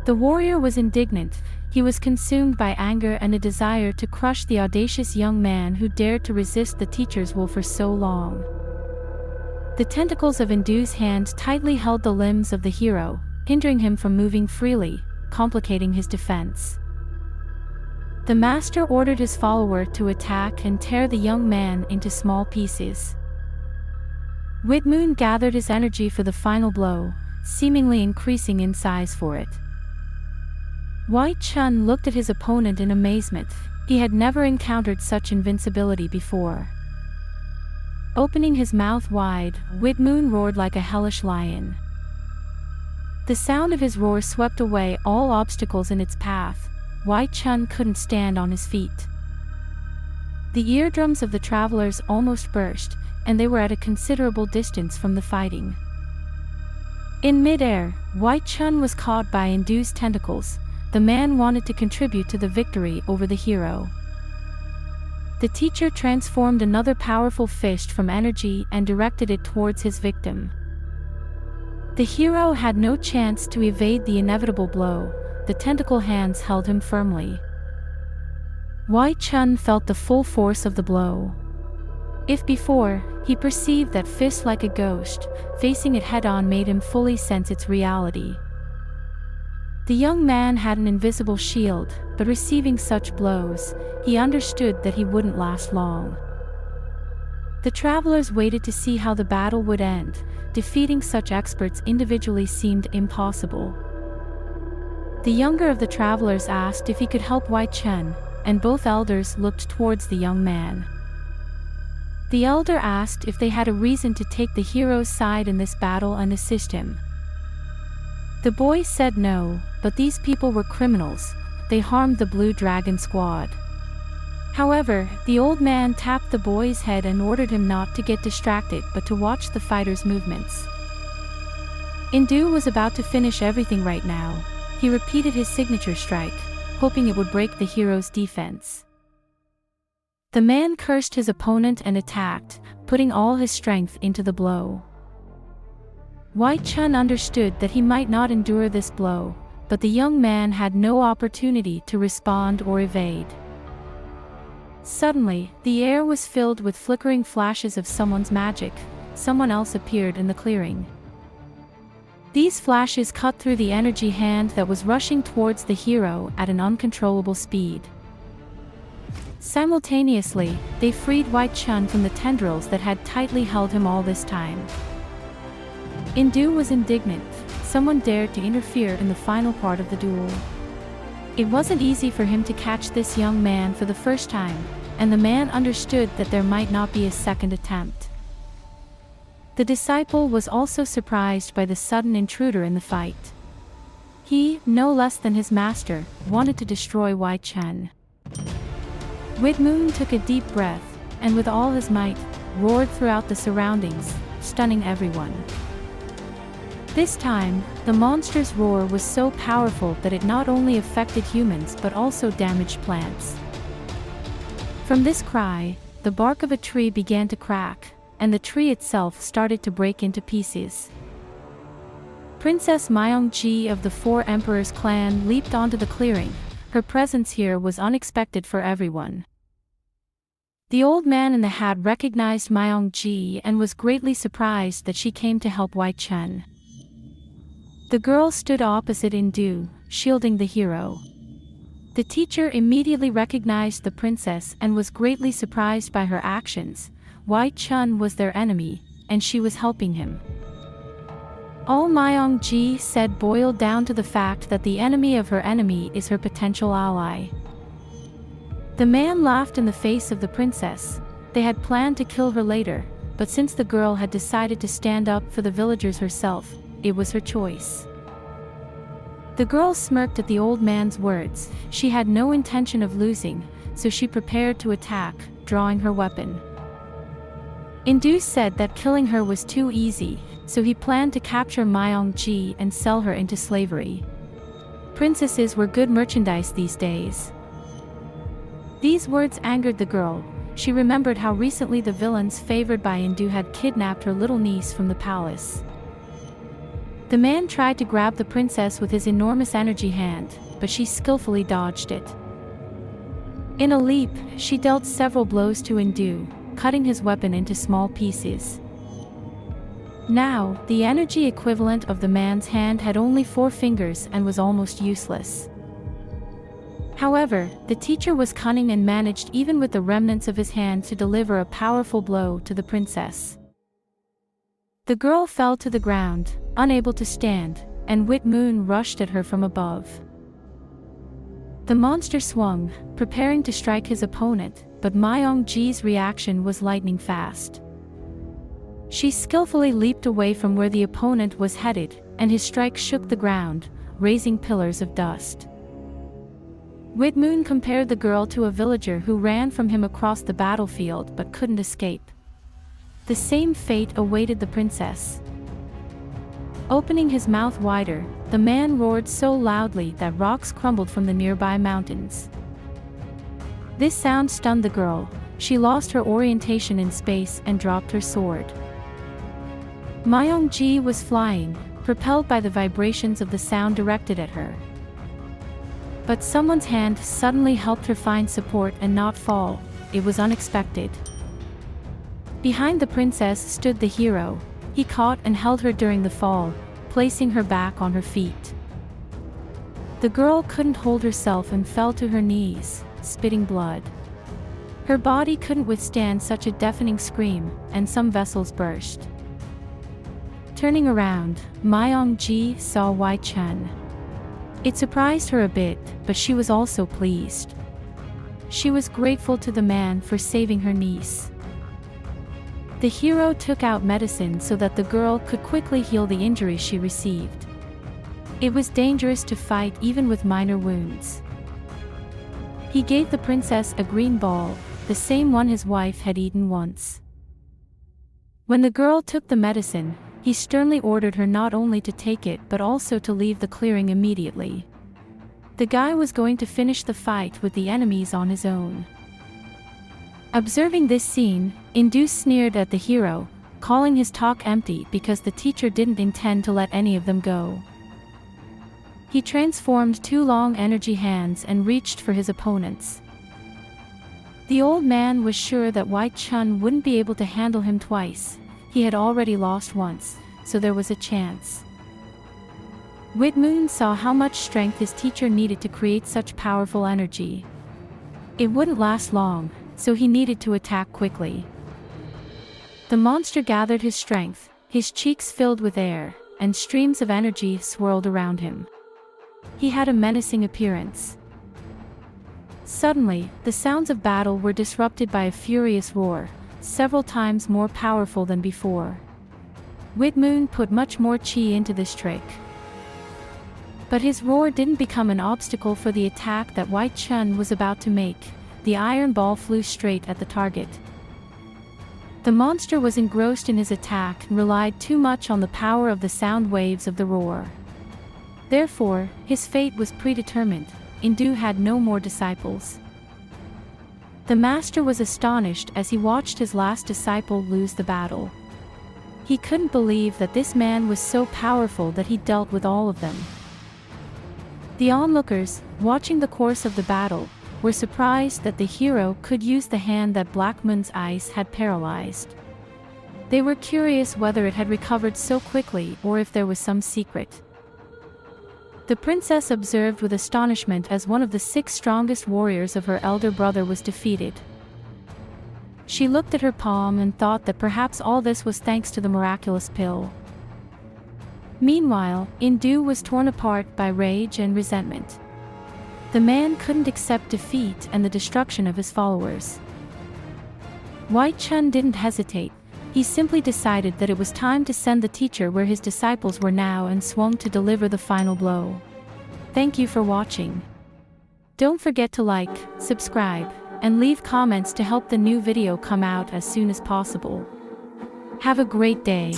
The warrior was indignant. He was consumed by anger and a desire to crush the audacious young man who dared to resist the teacher's will for so long. The tentacles of Indu's hands tightly held the limbs of the hero, hindering him from moving freely, complicating his defense. The master ordered his follower to attack and tear the young man into small pieces. Whitmoon gathered his energy for the final blow, seemingly increasing in size for it. White Chun looked at his opponent in amazement. He had never encountered such invincibility before. Opening his mouth wide, Whitmoon roared like a hellish lion. The sound of his roar swept away all obstacles in its path. White Chun couldn't stand on his feet. The eardrums of the travelers almost burst, and they were at a considerable distance from the fighting. In mid-air, White Chun was caught by Indu's tentacles. The man wanted to contribute to the victory over the hero. The teacher transformed another powerful fist from energy and directed it towards his victim. The hero had no chance to evade the inevitable blow. The tentacle hands held him firmly. White Chun felt the full force of the blow. If before, he perceived that fist like a ghost, facing it head-on made him fully sense its reality. The young man had an invisible shield, but receiving such blows, he understood that he wouldn't last long. The travelers waited to see how the battle would end. Defeating such experts individually seemed impossible. The younger of the travelers asked if he could help White Chun, and both elders looked towards the young man. The elder asked if they had a reason to take the hero's side in this battle and assist him. The boy said no, but these people were criminals. They harmed the Blue Dragon squad. However, the old man tapped the boy's head and ordered him not to get distracted but to watch the fighters' movements. Indu was about to finish everything right now. He repeated his signature strike, hoping it would break the hero's defense. The man cursed his opponent and attacked, putting all his strength into the blow. White Chun understood that he might not endure this blow, but the young man had no opportunity to respond or evade. Suddenly, the air was filled with flickering flashes of someone's magic. Someone else appeared in the clearing. These flashes cut through the energy hand that was rushing towards the hero at an uncontrollable speed. Simultaneously, they freed White Chun from the tendrils that had tightly held him all this time. Indu was indignant. Someone dared to interfere in the final part of the duel. It wasn't easy for him to catch this young man for the first time, and the man understood that there might not be a second attempt. The disciple was also surprised by the sudden intruder in the fight. He, no less than his master, wanted to destroy White Chun. Whitmoon took a deep breath, and with all his might, roared throughout the surroundings, stunning everyone. This time, the monster's roar was so powerful that it not only affected humans but also damaged plants. From this cry, the bark of a tree began to crack, and the tree itself started to break into pieces. Princess Myongji of the Four Emperors clan leaped onto the clearing. Her presence here was unexpected for everyone. The old man in the hat recognized Myongji and was greatly surprised that she came to help White Chun. The girl stood opposite Indu, shielding the hero. The teacher immediately recognized the princess and was greatly surprised by her actions. White Chun was their enemy, and she was helping him. All Myongji said boiled down to the fact that the enemy of her enemy is her potential ally. The man laughed in the face of the princess. They had planned to kill her later, but since the girl had decided to stand up for the villagers herself, it was her choice. The girl smirked at the old man's words. She had no intention of losing, so she prepared to attack, drawing her weapon. Indu said that killing her was too easy, so he planned to capture Myongji and sell her into slavery. Princesses were good merchandise these days. These words angered the girl. She remembered how recently the villains favored by Indu had kidnapped her little niece from the palace. The man tried to grab the princess with his enormous energy hand, but she skillfully dodged it. In a leap, she dealt several blows to Indu, cutting his weapon into small pieces. Now, the energy equivalent of the man's hand had only 4 fingers and was almost useless. However, the teacher was cunning and managed even with the remnants of his hand to deliver a powerful blow to the princess. The girl fell to the ground, unable to stand, and Wit Moon rushed at her from above. The monster swung, preparing to strike his opponent, but Myong-ji's reaction was lightning fast. She skillfully leaped away from where the opponent was headed, and his strike shook the ground, raising pillars of dust. Wit Moon compared the girl to a villager who ran from him across the battlefield but couldn't escape. The same fate awaited the princess. Opening his mouth wider, the man roared so loudly that rocks crumbled from the nearby mountains. This sound stunned the girl. She lost her orientation in space and dropped her sword. Myong-ji was flying, propelled by the vibrations of the sound directed at her. But someone's hand suddenly helped her find support and not fall. It was unexpected. Behind the princess stood the hero. He caught and held her during the fall, placing her back on her feet. The girl couldn't hold herself and fell to her knees, spitting blood. Her body couldn't withstand such a deafening scream, and some vessels burst. Turning around, Myong-ji saw Wei Chun. It surprised her a bit, but she was also pleased. She was grateful to the man for saving her niece. The hero took out medicine so that the girl could quickly heal the injuries she received. It was dangerous to fight even with minor wounds. He gave the princess a green ball, the same one his wife had eaten once. When the girl took the medicine, he sternly ordered her not only to take it but also to leave the clearing immediately. The guy was going to finish the fight with the enemies on his own. Observing this scene, Indu sneered at the hero, calling his talk empty because the teacher didn't intend to let any of them go. He transformed 2 long energy hands and reached for his opponents. The old man was sure that Wei Chun wouldn't be able to handle him twice. He had already lost once, so there was a chance. Wit Moon saw how much strength his teacher needed to create such powerful energy. It wouldn't last long, so he needed to attack quickly. The monster gathered his strength, his cheeks filled with air, and streams of energy swirled around him. He had a menacing appearance. Suddenly, the sounds of battle were disrupted by a furious roar, several times more powerful than before. Wit Moon put much more chi into this trick. But his roar didn't become an obstacle for the attack that Wei Chun was about to make. The iron ball flew straight at the target. The monster was engrossed in his attack and relied too much on the power of the sound waves of the roar. Therefore, his fate was predetermined. Indu had no more disciples. The master was astonished as he watched his last disciple lose the battle. He couldn't believe that this man was so powerful that he dealt with all of them. The onlookers, watching the course of the battle, were surprised that the hero could use the hand that Black Moon's ice had paralyzed. They were curious whether it had recovered so quickly or if there was some secret. The princess observed with astonishment as one of the 6 strongest warriors of her elder brother was defeated. She looked at her palm and thought that perhaps all this was thanks to the miraculous pill. Meanwhile, Indu was torn apart by rage and resentment. The man couldn't accept defeat and the destruction of his followers. Wei Chun didn't hesitate. He simply decided that it was time to send the teacher where his disciples were now and swung to deliver the final blow. Thank you for watching. Don't forget to like, subscribe, and leave comments to help the new video come out as soon as possible. Have a great day.